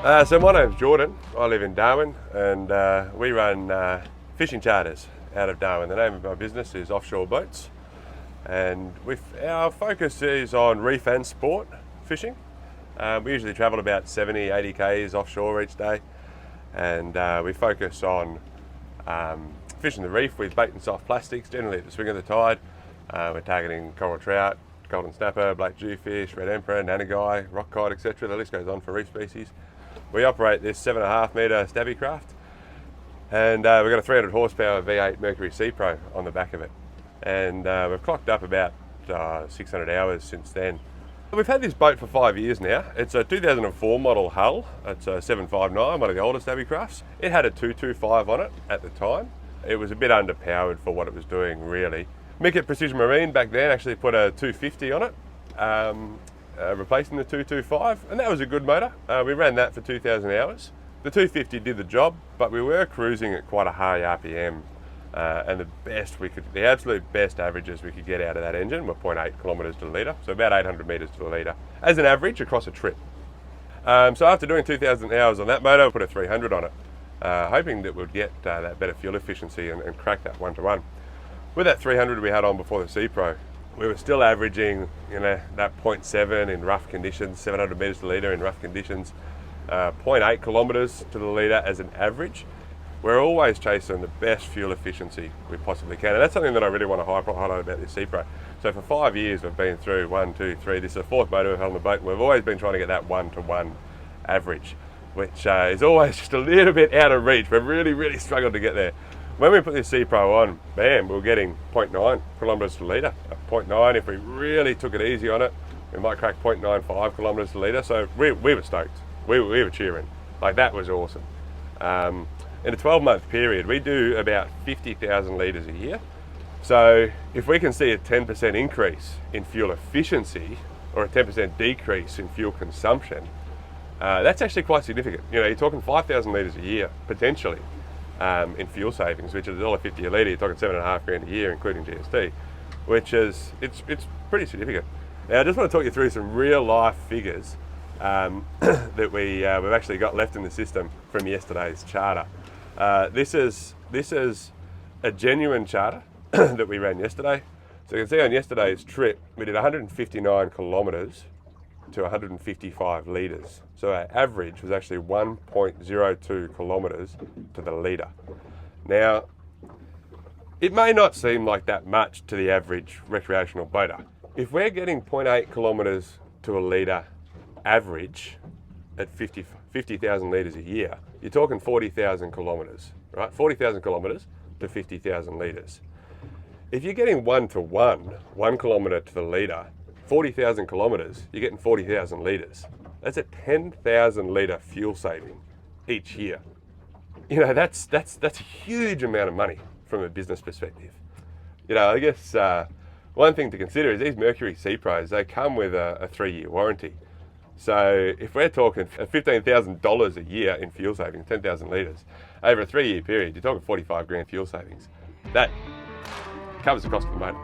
So my name's Jordan. I live in Darwin, and we run fishing charters out of Darwin. The name of my business is Offshore Boats, and our focus is on reef and sport fishing. We usually travel about 70, 80 k's offshore each day, and we focus on fishing the reef with bait and soft plastics, generally at the swing of the tide. We're targeting coral trout, golden snapper, black jewfish, red emperor, nanagai, rock cod, etc. The list goes on for reef species. We operate this 7.5 metre stabby craft, and we've got a 300 horsepower V-8 Mercury SeaPro on the back of it, and we've clocked up about 600 hours since then. We've had this boat for 5 years now. It's a 2004 model hull. It's a 759, one of the older stabby crafts. It had a 225 on it at the time. It was a bit underpowered for what it was doing, really. Mick at Precision Marine back then actually put a 250 on it, replacing the 225, and that was a good motor. We ran that for 2,000 hours. The 250 did the job, but we were cruising at quite a high RPM, and the absolute best averages we could get out of that engine were 0.8 kilometres to the litre, so about 800 metres to the litre, as an average across a trip. So after doing 2,000 hours on that motor, we put a 300 on it, hoping that we'd get that better fuel efficiency and crack that 1-to-1. With that 300 we had on before the SeaPro, we were still averaging, that 0.7 in rough conditions, 700 metres to the litre in rough conditions, 0.8 kilometres to the litre as an average. We're always chasing the best fuel efficiency we possibly can, and that's something that I really want to highlight about this SeaPro. So for 5 years we've been through 1, 2, 3, this is the fourth motor we've had on the boat, and we've always been trying to get that 1-to-1 average, which is always just a little bit out of reach. We've really struggled to get there. When we put this SeaPro on, bam, we were getting 0.9 kilometres to the litre. 0.9, if we really took it easy on it, we might crack 0.95 kilometres to the litre. So we were stoked. We were cheering. Like, that was awesome. In a 12-month period, we do about 50,000 litres a year. So if we can see a 10% increase in fuel efficiency or a 10% decrease in fuel consumption, that's actually quite significant. You're talking 5,000 litres a year, potentially. In fuel savings, which is $1.50 a litre. You're talking $7.5 grand a year, including GST, which is it's pretty significant. Now, I just want to talk you through some real life figures that we've actually got left in the system from yesterday's charter. This is a genuine charter that we ran yesterday. So you can see on yesterday's trip, we did 159 kilometres to 155 litres. So our average was actually 1.02 kilometres to the litre. Now, it may not seem like that much to the average recreational boater. If we're getting 0.8 kilometres to a litre average at 50,000 litres a year, you're talking 40,000 kilometres, right? 40,000 kilometres to 50,000 litres. If you're getting 1-to-1, 1 kilometre to the litre, 40,000 kilometres, you're getting 40,000 litres. That's a 10,000 litre fuel saving each year. That's a huge amount of money from a business perspective. I guess one thing to consider is these Mercury SeaPros, they come with a 3-year warranty. So if we're talking $15,000 a year in fuel savings, 10,000 litres, over a 3-year period, you're talking 45 grand fuel savings. That covers the cost of the motor.